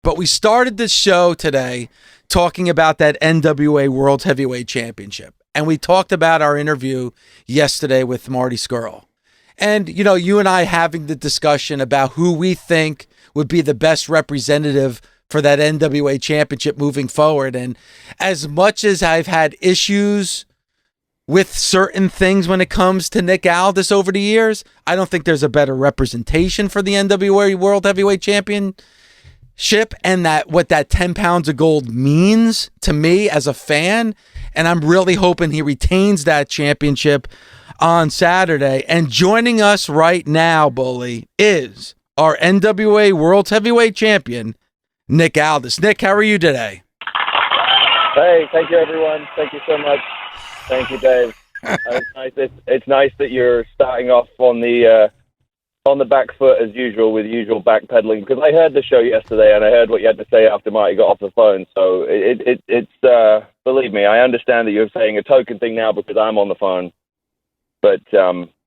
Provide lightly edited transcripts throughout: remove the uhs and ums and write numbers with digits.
But we started this show today talking about that NWA World Heavyweight Championship. And we talked about our interview yesterday with Marty Scurll. And, you know, you and I having the discussion about who we think would be the best representative for that NWA Championship moving forward. And as much as I've had issues with certain things when it comes to Nick Aldis over the years, I don't think there's a better representation for the NWA World Heavyweight Championship and that what that 10 pounds of gold means to me as a fan. And I'm really hoping he retains that championship on Saturday. And joining us right now, Bully, is our NWA World Heavyweight Champion, Nick Aldis. Nick, how are you today? Hey, thank you, everyone. Thank you so much. Thank you, Dave. It's nice that you're starting off on the back foot as usual with usual backpedaling, because I heard the show yesterday and I heard what you had to say after Marty got off the phone. So it's believe me, I understand that you're saying a token thing now because I'm on the phone, but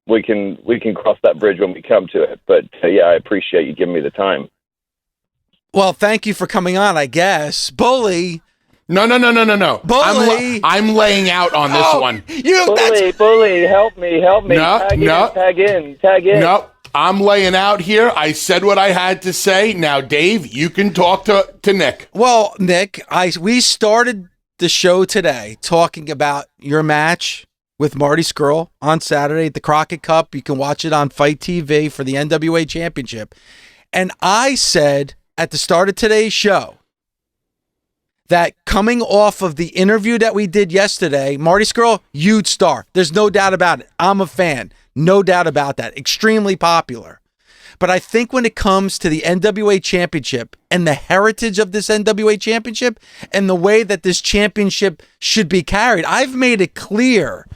we can cross that bridge when we come to it. But yeah, I appreciate you giving me the time. Well, thank you for coming on, I guess. Bully. No. Bully. I'm laying out on this one. Bully, help me. Tag in. No, I'm laying out here. I said what I had to say. Now, Dave, you can talk to Nick. Well, Nick, we started the show today talking about your match with Marty Scurll on Saturday at the Crockett Cup. You can watch it on Fight TV for the NWA Championship. And I said at the start of today's show that coming off of the interview that we did yesterday, Marty Scurll, huge star. There's no doubt about it. I'm a fan. No doubt about that. Extremely popular. But I think when it comes to the NWA Championship and the heritage of this NWA Championship and the way that this championship should be carried, I've made it clear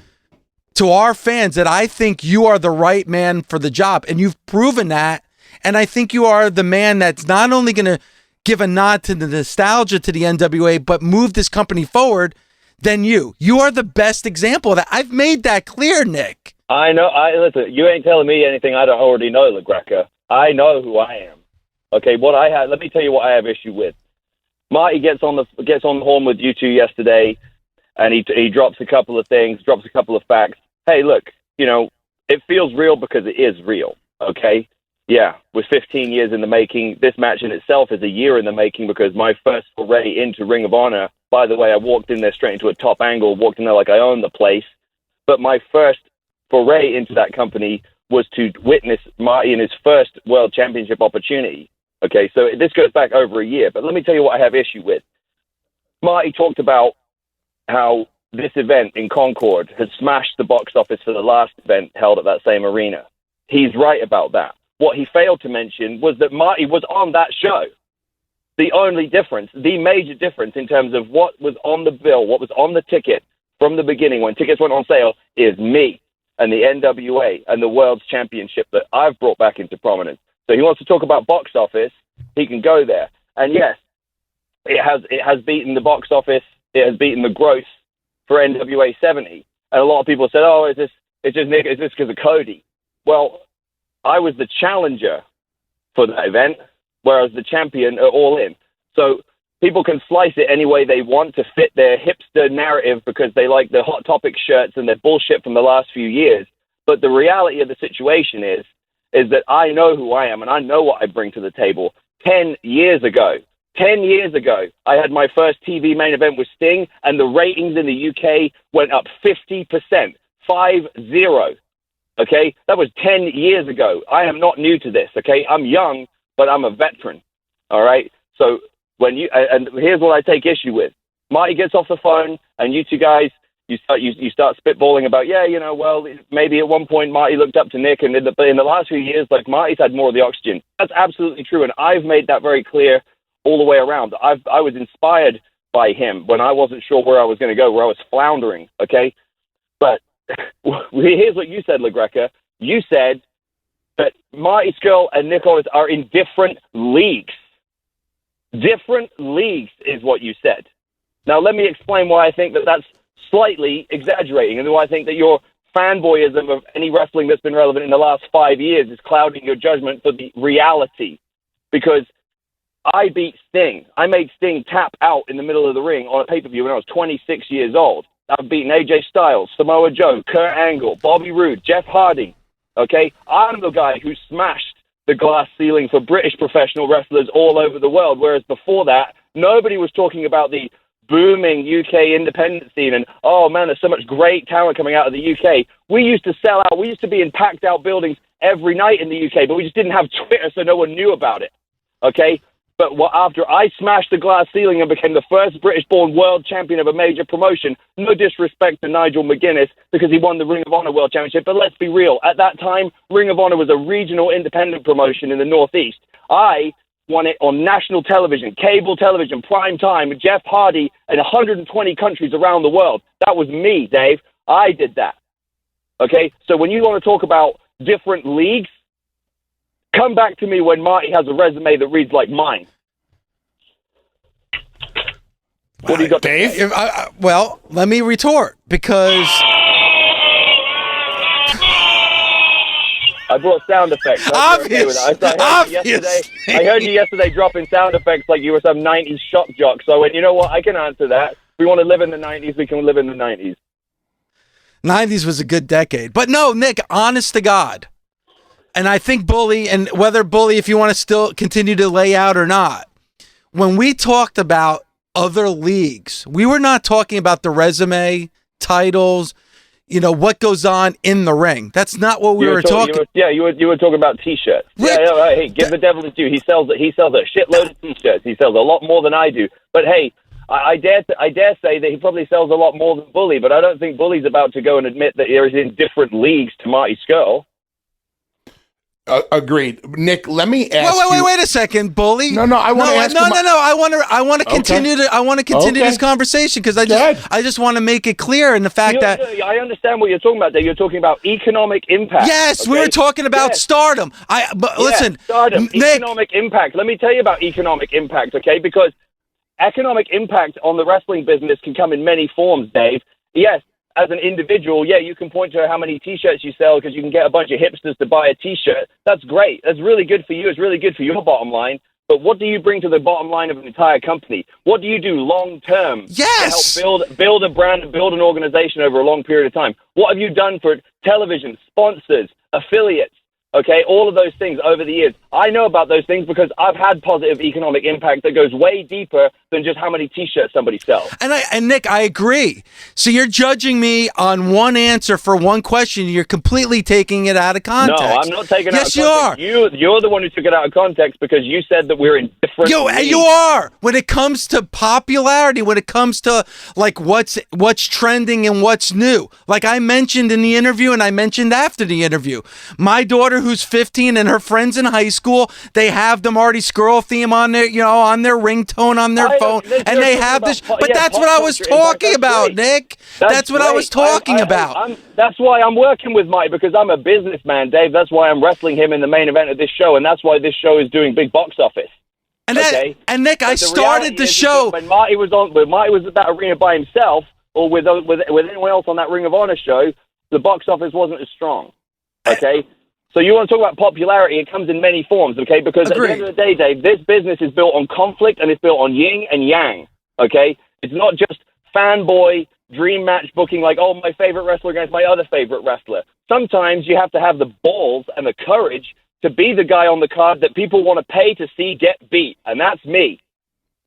to our fans that I think you are the right man for the job. And you've proven that. And I think you are the man that's not only going to give a nod to the nostalgia to the NWA, but move this company forward than you. You are the best example of that. I've made that clear, Nick. I know. Listen, you ain't telling me anything I don't already know, LaGreca. I know who I am. Okay, let me tell you what I have issue with. Marty gets on the horn with you two yesterday, and he drops a couple of things, drops a couple of facts. Hey, look, you know, it feels real because it is real. Okay. Yeah, we're 15 years in the making. This match in itself is a year in the making because my first foray into Ring of Honor, by the way, I walked in there straight into a top angle, walked in there like I owned the place. But my first foray into that company was to witness Marty in his first World Championship opportunity. Okay, so this goes back over a year. But let me tell you what I have issue with. Marty talked about how this event in Concord has smashed the box office for the last event held at that same arena. He's right about that. What he failed to mention was that Marty was on that show. The only difference, the major difference in terms of what was on the bill, what was on the ticket from the beginning when tickets went on sale is me and the NWA and the World's Championship that I've brought back into prominence. So he wants to talk about box office, he can go there. And yes, it has beaten the box office, it has beaten the gross for NWA 70. And a lot of people said, oh, is this because of Cody? Well, I was the challenger for that event, whereas the champion are all in. So people can slice it any way they want to fit their hipster narrative because they like the Hot Topic shirts and their bullshit from the last few years. But the reality of the situation is that I know who I am and I know what I bring to the table. 10 years ago, I had my first TV main event with Sting, and the ratings in the UK went up 50%, 50. Okay, that was 10 years ago. I am not new to this. Okay, I'm young, but I'm a veteran. All right. So when and here's what I take issue with: Marty gets off the phone, and you two guys, you start spitballing about, well, maybe at one point Marty looked up to Nick, and in the last few years, like Marty's had more of the oxygen. That's absolutely true, and I've made that very clear all the way around. I was inspired by him when I wasn't sure where I was going to go, where I was floundering. Okay, but here's what you said, LaGreca. You said that Marty Scurll and Nick Aldis are in different leagues. Different leagues is what you said. Now, let me explain why I think that that's slightly exaggerating, and why I think that your fanboyism of any wrestling that's been relevant in the last 5 years is clouding your judgment for the reality. Because I beat Sting. I made Sting tap out in the middle of the ring on a pay-per-view when I was 26 years old. I've beaten AJ Styles, Samoa Joe, Kurt Angle, Bobby Roode, Jeff Hardy. Okay? I'm the guy who smashed the glass ceiling for British professional wrestlers all over the world, whereas before that, nobody was talking about the booming UK independent scene and, oh man, there's so much great talent coming out of the UK. We used to sell out. We used to be in packed out buildings every night in the UK, but we just didn't have Twitter, so no one knew about it. Okay? But after I smashed the glass ceiling and became the first British-born world champion of a major promotion, no disrespect to Nigel McGuinness because he won the Ring of Honor World Championship, but let's be real. At that time, Ring of Honor was a regional independent promotion in the Northeast. I won it on national television, cable television, prime time, with Jeff Hardy in 120 countries around the world. That was me, Dave. I did that. Okay? So when you want to talk about different leagues, come back to me when Marty has a resume that reads like mine. What do you got, Dave? Well, let me retort because I brought sound effects. Obvious. I heard you yesterday dropping sound effects like you were some 90s shock jock. So I went, you know what? I can answer that. If we want to live in the 90s, we can live in the 90s. 90s was a good decade. But no, Nick, honest to God. And I think Bully, and whether Bully, if you want to still continue to lay out or not, when we talked about other leagues, we were not talking about the resume, titles, what goes on in the ring. That's not what we were talking. You were talking about T-shirts. Rick, Hey, give the devil his due. He sells a shitload of T-shirts. He sells a lot more than I do. But hey, I dare say that he probably sells a lot more than Bully. But I don't think Bully's about to go and admit that he's in different leagues to Marty Scurll. Agreed, Nick. Let me ask. Wait a second, Bully. No. I want to ask. No. I want to continue. I want to continue this conversation because I just want to make it clear in the fact that I understand what you're talking about. There, you're talking about economic impact. Yes, okay? We were talking about stardom. Listen, stardom, Nick, economic impact. Let me tell you about economic impact, okay? Because economic impact on the wrestling business can come in many forms, Dave. Yes. As an individual, you can point to how many T-shirts you sell because you can get a bunch of hipsters to buy a T-shirt. That's great. That's really good for you. It's really good for your bottom line. But what do you bring to the bottom line of an entire company? What do you do long term yes. to help build a brand and build an organization over a long period of time? What have you done for television, sponsors, affiliates? Okay, all of those things over the years. I know about those things because I've had positive economic impact that goes way deeper than just how many T-shirts somebody sells. And Nick, I agree. So you're judging me on one answer for one question. You're completely taking it out of context. No, I'm not taking it out of context. Yes, you are. You're the one who took it out of context because you said that we're in different leagues. You are. When it comes to popularity, when it comes to like what's trending and what's new. Like I mentioned in the interview and I mentioned after the interview, my daughter who's 15 and her friends in high school, they have the Marty Scurll theme on their, on their ringtone on their phone, and they have this. But that's what I was talking about, Nick. That's what I was talking about. That's why I'm working with Mike because I'm a businessman, Dave. That's why I'm wrestling him in the main event of this show, and that's why this show is doing big box office. And Nick, I started the show when Marty was at that arena by himself, or with anyone else on that Ring of Honor show. The box office wasn't as strong. Okay. So you want to talk about popularity, it comes in many forms, okay? Because Agreed. At the end of the day, Dave, this business is built on conflict and it's built on yin and yang, okay? It's not just fanboy, dream match booking like, oh, my favorite wrestler against my other favorite wrestler. Sometimes you have to have the balls and the courage to be the guy on the card that people want to pay to see get beat, and that's me.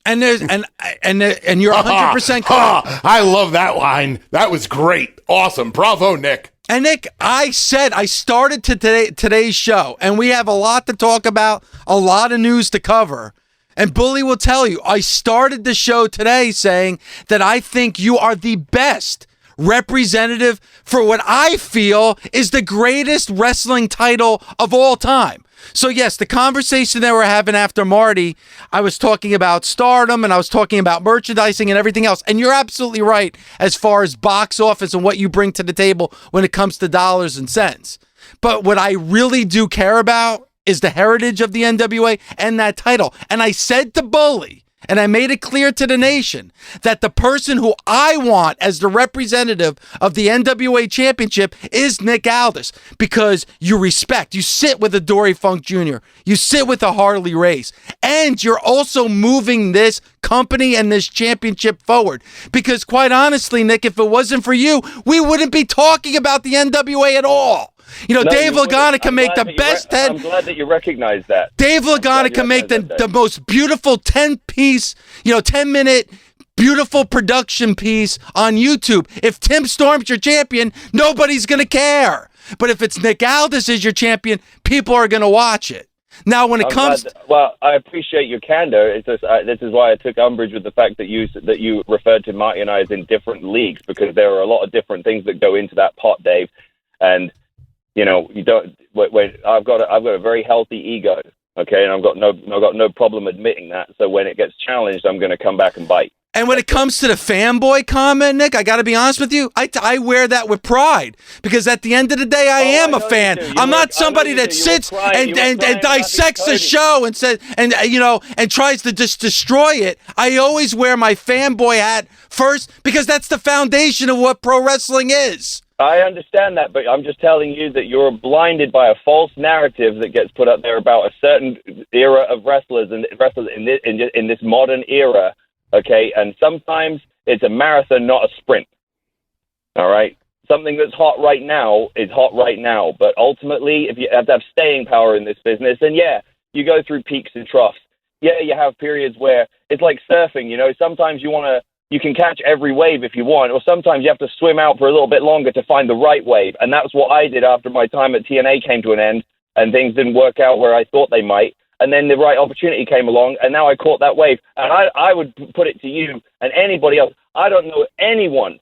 And you're 100% correct. I love that line. That was great. Awesome. Bravo, Nick. And Nick, I said I started today's show, and we have a lot to talk about, a lot of news to cover. And Bully will tell you, I started the show today saying that I think you are the best representative for what I feel is the greatest wrestling title of all time. So yes, the conversation that we're having after Marty, I was talking about stardom and I was talking about merchandising and everything else. And you're absolutely right as far as box office and what you bring to the table when it comes to dollars and cents. But what I really do care about is the heritage of the NWA and that title. And I said to Bully And I made it clear to the nation that the person who I want as the representative of the NWA Championship is Nick Aldis, because you respect. You sit with a Dory Funk Jr., you sit with a Harley Race, and you're also moving this company and this championship forward. Because quite honestly, Nick, if it wasn't for you, we wouldn't be talking about the NWA at all. You know, No, Dave Lagana can make the best 10. I'm glad that you recognize that. Dave Lagana can make the most beautiful 10-piece, 10-minute beautiful production piece on YouTube. If Tim Storm's your champion, nobody's going to care. But if it's Nick Aldis is your champion, people are going to watch it. Now, when it comes... Well, I appreciate your candor. It's just, this is why I took umbrage with the fact that you referred to Marty and I as in different leagues, because there are a lot of different things that go into that pot, Dave. And you don't. Wait, I've got a very healthy ego, okay, and I've got no problem admitting that. So when it gets challenged, I'm going to come back and bite. And when it comes to the fanboy comment, Nick, I got to be honest with you, I wear that with pride, because at the end of the day, I am a fan. I'm not somebody that sits and dissects the show and says and tries to just destroy it. I always wear my fanboy hat first, because that's the foundation of what pro wrestling is. I understand that, but I'm just telling you that you're blinded by a false narrative that gets put up there about a certain era of wrestlers in this modern era, okay? And sometimes it's a marathon, not a sprint, all right? Something that's hot right now is hot right now, but ultimately, if you have to have staying power in this business, then yeah, you go through peaks and troughs. Yeah, you have periods where it's like surfing, sometimes you can catch every wave if you want, or sometimes you have to swim out for a little bit longer to find the right wave. And that's what I did after my time at TNA came to an end and things didn't work out where I thought they might. And then the right opportunity came along, and now I caught that wave. And I would put it to you and anybody else, I don't know anyone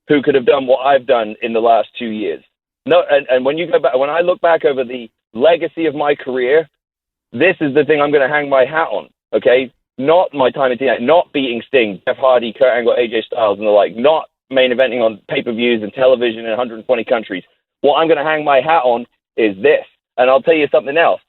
who could have done what I've done in the last 2 years. No, and when you go back, when I look back over the legacy of my career, this is the thing I'm going to hang my hat on, okay? Not my time at TNA, not beating Sting, Jeff Hardy, Kurt Angle, AJ Styles, and the like, not main eventing on pay-per-views and television in 120 countries. What I'm going to hang my hat on is this. And I'll tell you something else.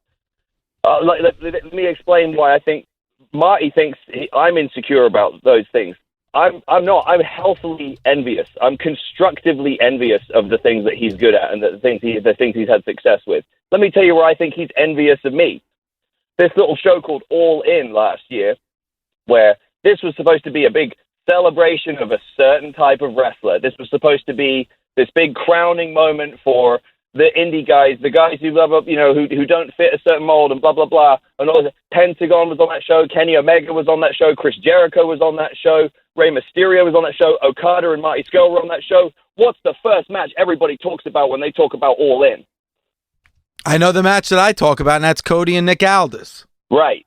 Let me explain why I think Marty thinks I'm insecure about those things. I'm not. I'm healthily envious. I'm constructively envious of the things that he's good at and the things he's had success with. Let me tell you where I think he's envious of me. This little show called All In last year, where this was supposed to be a big celebration of a certain type of wrestler. This was supposed to be this big crowning moment for the indie guys, the guys who love, who don't fit a certain mold and blah, blah, blah. And all the Pentagon was on that show. Kenny Omega was on that show. Chris Jericho was on that show. Rey Mysterio was on that show. Okada and Marty Scurll were on that show. What's the first match everybody talks about when they talk about All In? I know the match that I talk about, and that's Cody and Nick Aldis. Right.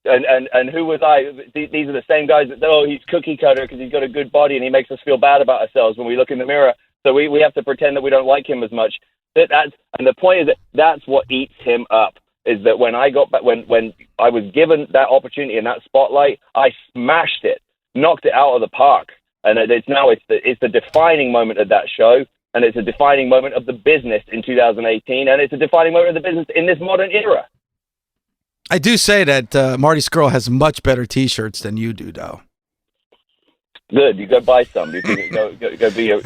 And who was I? These are the same guys that, he's cookie cutter because he's got a good body and he makes us feel bad about ourselves when we look in the mirror. So we have to pretend that we don't like him as much. And the point is that that's what eats him up, is that when I got back, when I was given that opportunity and that spotlight, I smashed it, knocked it out of the park. And it's the defining moment of that show. And it's a defining moment of the business in 2018, and it's a defining moment of the business in this modern era. I do say that Marty Scurll has much better T-shirts than you do, though. Good, you go buy some. You can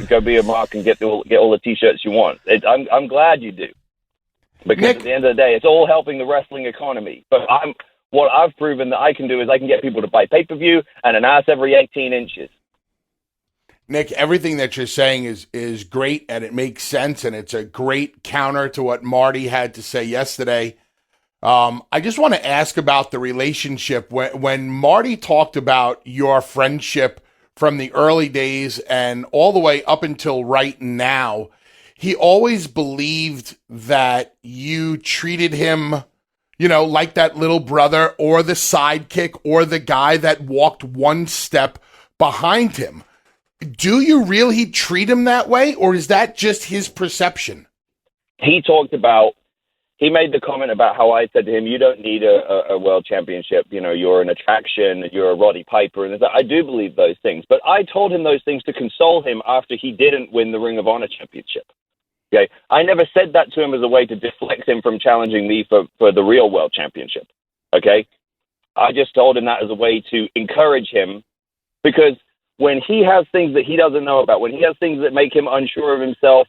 go be a mark and get all the T-shirts you want. I'm glad you do, because Nick, at the end of the day, it's all helping the wrestling economy. But what I've proven that I can do is I can get people to buy pay-per-view and an ass every 18 inches. Nick, everything that you're saying is great, and it makes sense, and it's a great counter to what Marty had to say yesterday. I just want to ask about the relationship. When Marty talked about your friendship from the early days and all the way up until right now, he always believed that you treated him, like that little brother or the sidekick or the guy that walked one step behind him. Do you really treat him that way, or is that just his perception? He made the comment about how I said to him, you don't need a world championship. You're an attraction. You're a Roddy Piper. And I do believe those things. But I told him those things to console him after he didn't win the Ring of Honor championship. Okay. I never said that to him as a way to deflect him from challenging me for the real world championship. Okay. I just told him that as a way to encourage him, because when he has things that he doesn't know about, when he has things that make him unsure of himself,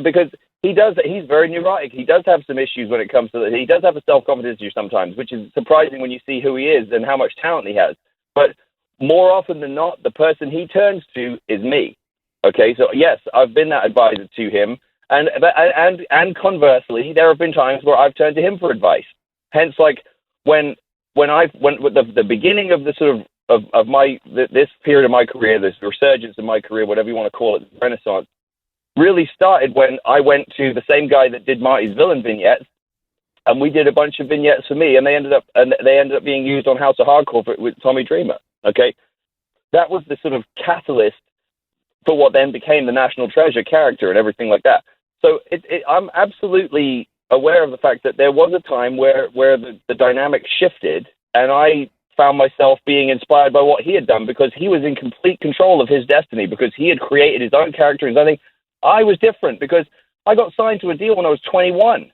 because he's very neurotic. He does have some issues when it comes to that. He does have a self-confidence issue sometimes, which is surprising when you see who he is and how much talent he has. But more often than not, the person he turns to is me. Okay, so yes, I've been that advisor to him, and conversely, there have been times where I've turned to him for advice. Hence, like when I went with the beginning of the sort of my this period of my career, this resurgence of my career, whatever you want to call it, renaissance, really started when I went to the same guy that did Marty's villain vignettes, and we did a bunch of vignettes for me, and they ended up being used on House of Hardcore with Tommy Dreamer. Okay, that was the sort of catalyst for what then became the National Treasure character and everything like that. So I'm absolutely aware of the fact that there was a time where the dynamic shifted, and I found myself being inspired by what he had done, because he was in complete control of his destiny, because he had created his own character, his own thing. I was different because I got signed to a deal when I was 21.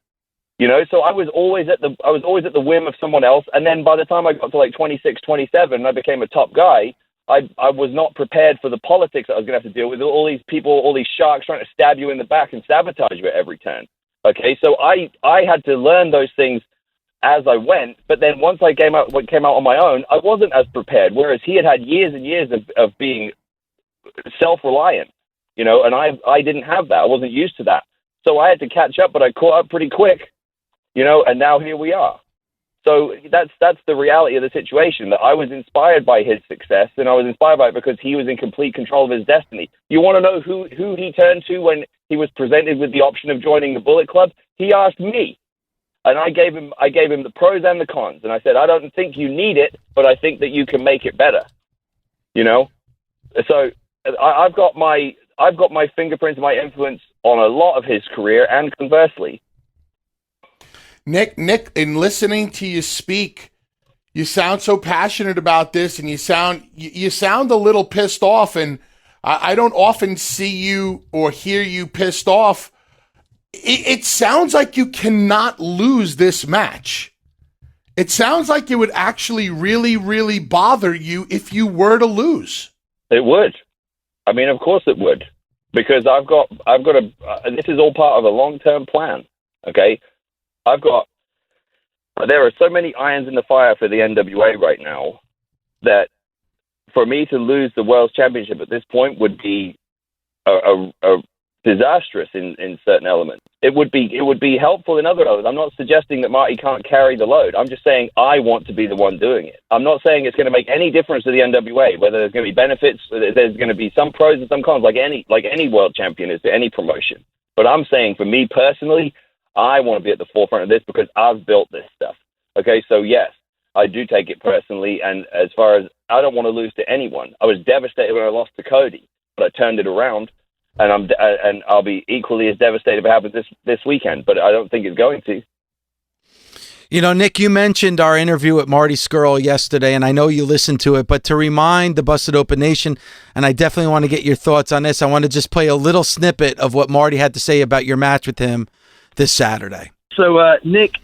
So I was always at the whim of someone else. And then by the time I got to like 26, 27, and I became a top guy, I was not prepared for the politics that I was going to have to deal with. All these people, all these sharks trying to stab you in the back and sabotage you at every turn. Okay, so I had to learn those things as I went. But then once I came out on my own, I wasn't as prepared. Whereas he had years and years of being self-reliant. And I didn't have that. I wasn't used to that. So I had to catch up, but I caught up pretty quick, and now here we are. So that's the reality of the situation, that I was inspired by his success, and I was inspired by it because he was in complete control of his destiny. You want to know who he turned to when he was presented with the option of joining the Bullet Club? He asked me, and I gave him the pros and the cons. And I said, I don't think you need it, but I think that you can make it better. So I've got my fingerprints, my influence on a lot of his career, and conversely. Nick, in listening to you speak, you sound so passionate about this, and you sound a little pissed off, and I don't often see you or hear you pissed off. It sounds like you cannot lose this match. It sounds like it would actually really, really bother you if you were to lose. It would. I mean, of course it would, because I've got this is all part of a long-term plan. Okay. There are so many irons in the fire for the NWA right now that for me to lose the World Championship at this point would be a disastrous in certain elements. It would be helpful in other elements. I'm not suggesting that Marty can't carry the load. I'm just saying I want to be the one doing it. I'm not saying it's going to make any difference to the NWA, whether there's going to be benefits, there's going to be some pros and some cons, like any world champion is to any promotion. But I'm saying for me personally, I want to be at the forefront of this because I've built this stuff. Okay, so yes, I do take it personally, and as far as I don't want to lose to anyone. I was devastated when I lost to Cody, but I turned it around, and I'll be equally as devastated if it happens this weekend, but I don't think it's going to. Nick, you mentioned our interview with Marty Scurll yesterday, and I know you listened to it, but to remind the Busted Open Nation, and I definitely want to get your thoughts on this, I want to just play a little snippet of what Marty had to say about your match with him this Saturday. So, Nick,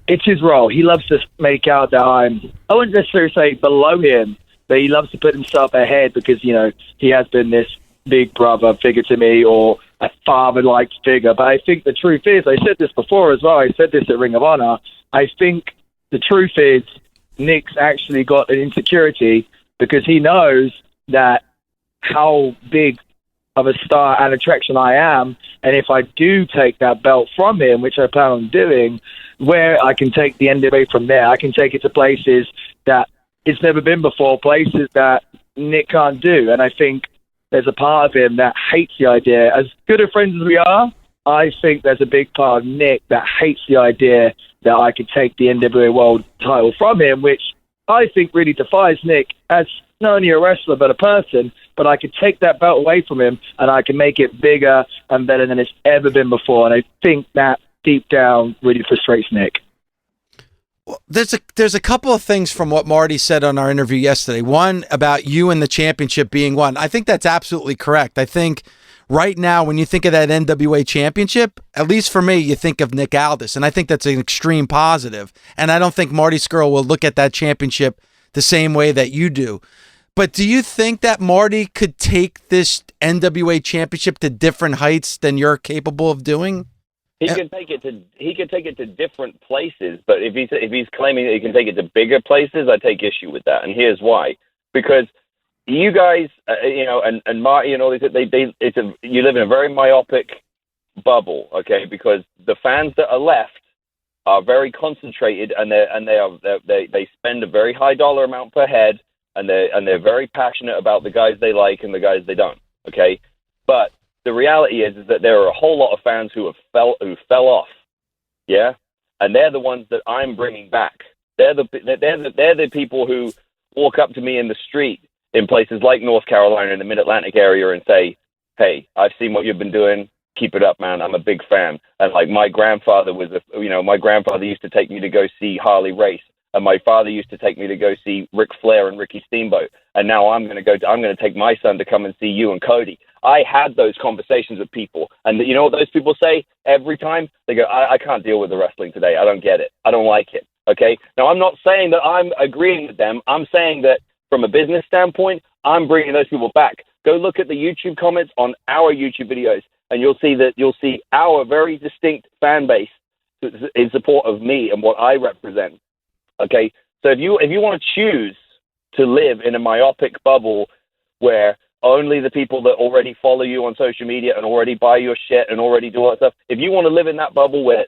it's his role. He loves to make out that I wouldn't necessarily say below him, but he loves to put himself ahead because, he has been this big brother figure to me or a father-like figure. But I think the truth is, I said this before as well, I said this at Ring of Honor, I think the truth is Nick's actually got an insecurity because he knows that how big of a star and attraction I am, and if I do take that belt from him, which I plan on doing, where I can take the NWA from there, I can take it to places that it's never been before, places that Nick can't do, and I think there's a part of him that hates the idea. As good of friends as we are, I think there's a big part of Nick that hates the idea that I could take the NWA World title from him, which I think really defies Nick as not only a wrestler but a person. But I could take that belt away from him and I can make it bigger and better than it's ever been before. And I think that deep down really frustrates Nick. Well, there's a couple of things from what Marty said on our interview yesterday. One, about you and the championship being won. I think that's absolutely correct. I think right now, when you think of that NWA Championship, at least for me, you think of Nick Aldis, and I think that's an extreme positive. And I don't think Marty Scurll will look at that championship the same way that you do. But do you think that Marty could take this NWA Championship to different heights than you're capable of doing? He could take it to different places, but if he's claiming that he can take it to bigger places, I take issue with that, and here's why: because you guys, and Marty and all these, you live in a very myopic bubble, okay? Because the fans that are left are very concentrated, and they spend a very high dollar amount per head, and they're very passionate about the guys they like and the guys they don't, okay? But the reality is that there are a whole lot of fans who fell off, yeah, and they're the ones that I'm bringing back. They're the people who walk up to me in the street in places like North Carolina in the Mid-Atlantic area and say, "Hey, I've seen what you've been doing. Keep it up, man. I'm a big fan." And like my grandfather my grandfather used to take me to go see Harley race, and my father used to take me to go see Ric Flair and Ricky Steamboat. And now I'm going to take my son to come and see you and Cody. I had those conversations with people, and you know what those people say every time? They go, I can't deal with the wrestling today. I don't get it. I don't like it. Okay. Now, I'm not saying that I'm agreeing with them. I'm saying that from a business standpoint, I'm bringing those people back. Go look at the YouTube comments on our YouTube videos, and you'll see our very distinct fan base in support of me and what I represent. Okay. So if you want to choose to live in a myopic bubble where only the people that already follow you on social media and already buy your shit and already do all that stuff, if you want to live in that bubble where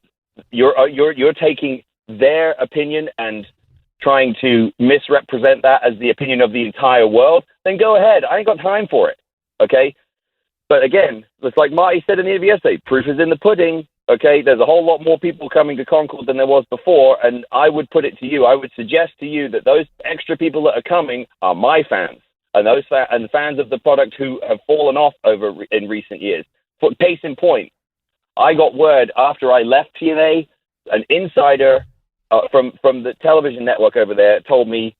you're taking their opinion and trying to misrepresent that as the opinion of the entire world, then go ahead. I ain't got time for it. Okay. But again, it's like Marty said in the interview yesterday, proof is in the pudding. Okay. There's a whole lot more people coming to Concord than there was before. And I would put it to you, I would suggest to you that those extra people that are coming are my fans. And those and fans of the product who have fallen off in recent years. For case in point, I got word after I left TNA, an insider from the television network over there told me,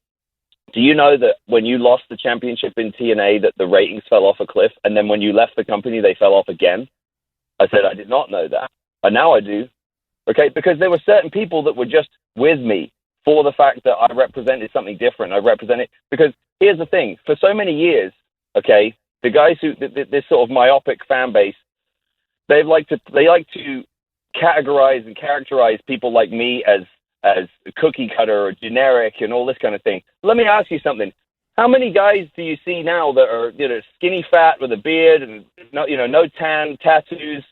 "Do you know that when you lost the championship in TNA that the ratings fell off a cliff, and then when you left the company they fell off again?" I said, "I did not know that, and now I do." Okay, because there were certain people that were just with me for the fact that I represented something different. I represented because. Here's the thing: for so many years, okay, the guys who this sort of myopic fan base, they like to categorize and characterize people like me as cookie cutter or generic and all this kind of thing. Let me ask you something: how many guys do you see now that are skinny fat with a beard and no tan, tattoos,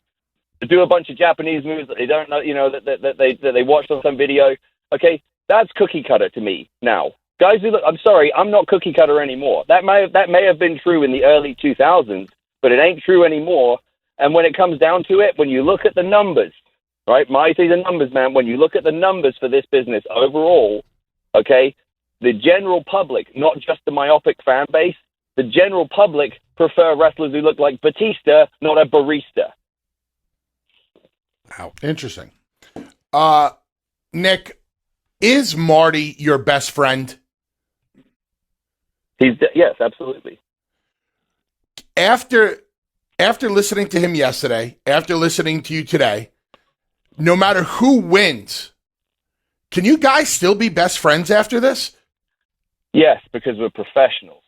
do a bunch of Japanese moves that they don't know, that they watched on some video? Okay, that's cookie cutter to me now. Guys who look, I'm sorry, I'm not cookie cutter anymore. That may have been true in the early 2000s, but it ain't true anymore. And when it comes down to it, when you look at the numbers, right? Mighty the numbers, man. When you look at the numbers for this business overall, okay, the general public, not just the myopic fan base, the general public prefer wrestlers who look like Batista, not a barista. Wow, interesting. Nick, is Marty your best friend? Yes, absolutely. After listening to him yesterday, after listening to you today, no matter who wins, can you guys still be best friends after this? Yes, because we're professionals.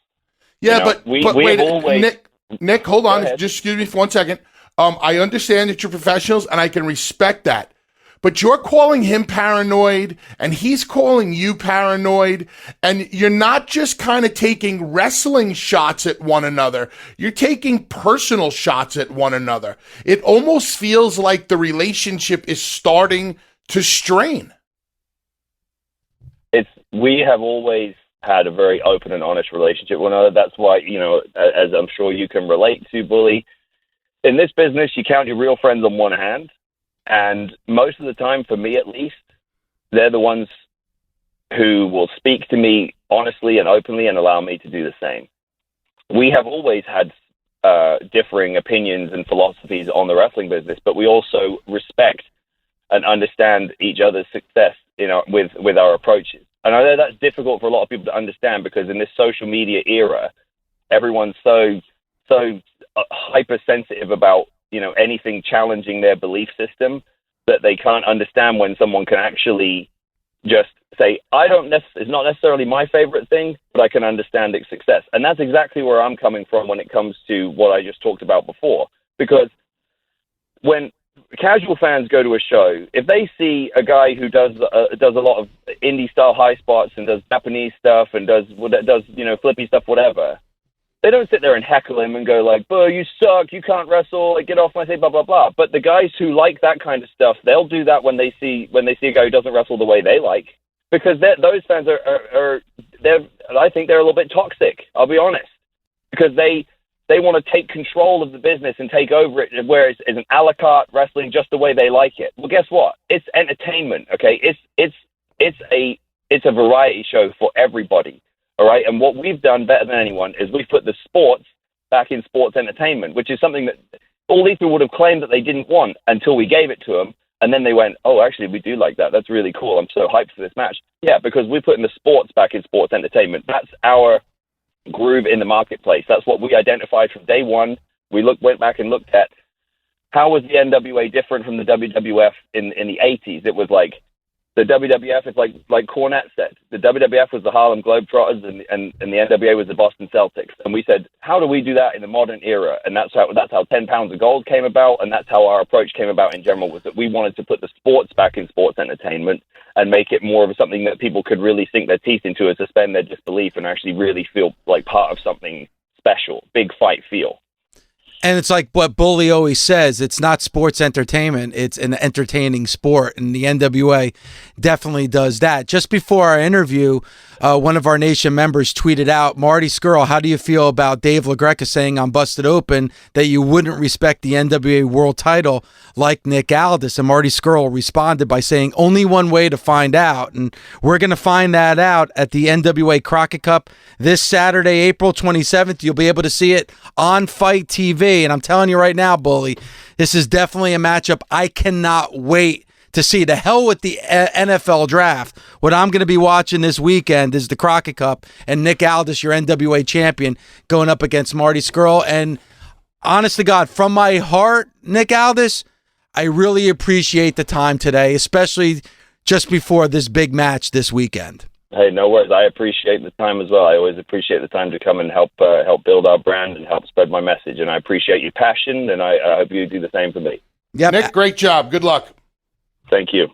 Yeah, but wait, always... Nick, hold on. Just excuse me for 1 second. I understand that you're professionals, and I can respect that. But you're calling him paranoid, and he's calling you paranoid, and you're not just kind of taking wrestling shots at one another. You're taking personal shots at one another. It almost feels like the relationship is starting to strain. We have always had a very open and honest relationship with one another. That's why, as I'm sure you can relate to, Bully, in this business, you count your real friends on one hand. And most of the time, for me at least, they're the ones who will speak to me honestly and openly and allow me to do the same. We have always had differing opinions and philosophies on the wrestling business, but we also respect and understand each other's success with our approaches. And I know that's difficult for a lot of people to understand because in this social media era, everyone's so hypersensitive about, anything challenging their belief system, that they can't understand when someone can actually just say, it's not necessarily my favorite thing, but I can understand its success. And that's exactly where I'm coming from when it comes to what I just talked about before. Because when casual fans go to a show, if they see a guy who does a lot of indie style high spots and does Japanese stuff and does flippy stuff, whatever, they don't sit there and heckle him and go like, "Boo, you suck, you can't wrestle, like, get off my stage, blah blah blah." But the guys who like that kind of stuff, they'll do that when they see a guy who doesn't wrestle the way they like, because those fans I think they're a little bit toxic. I'll be honest, because they want to take control of the business and take over it, where it's an a la carte wrestling just the way they like it. Well, guess what? It's entertainment, okay? It's a variety show for everybody, all right? And what we've done better than anyone is we've put the sports back in sports entertainment, which is something that all these people would have claimed that they didn't want until we gave it to them. And then they went, "Oh, actually, we do like that. That's really cool. I'm so hyped for this match." Yeah, because we're putting the sports back in sports entertainment. That's our groove in the marketplace. That's what we identified from day one. We went back and looked at how was the NWA different from the WWF in the 80s. It was like the WWF is like Cornette said. The WWF was the Harlem Globetrotters, and the NWA was the Boston Celtics. And we said, how do we do that in the modern era? And that's how 10 Pounds of Gold came about, and that's how our approach came about in general, was that we wanted to put the sports back in sports entertainment and make it more of something that people could really sink their teeth into and suspend their disbelief and actually really feel like part of something special, big fight feel. And it's like what Bully always says, it's not sports entertainment, it's an entertaining sport. And the NWA definitely does that. Just before our interview, one of our nation members tweeted out, "Marty Scurll, how do you feel about Dave LaGreca saying on Busted Open that you wouldn't respect the NWA world title like Nick Aldis?" And Marty Scurll responded by saying, "Only one way to find out." And we're going to find that out at the NWA Crockett Cup this Saturday, April 27th. You'll be able to see it on Fight TV. And I'm telling you right now, Bully, this is definitely a matchup I cannot wait to see. The hell with the NFL draft. What I'm going to be watching this weekend is the Crockett Cup and Nick Aldis, your NWA champion, going up against Marty Scurll. And honest to God, from my heart, Nick Aldis, I really appreciate the time today, especially just before this big match this weekend. Hey, no worries. I appreciate the time as well. I always appreciate the time to come and help build our brand and help spread my message. And I appreciate your passion, and I hope you do the same for me. Yep. Nick, great job. Good luck. Thank you.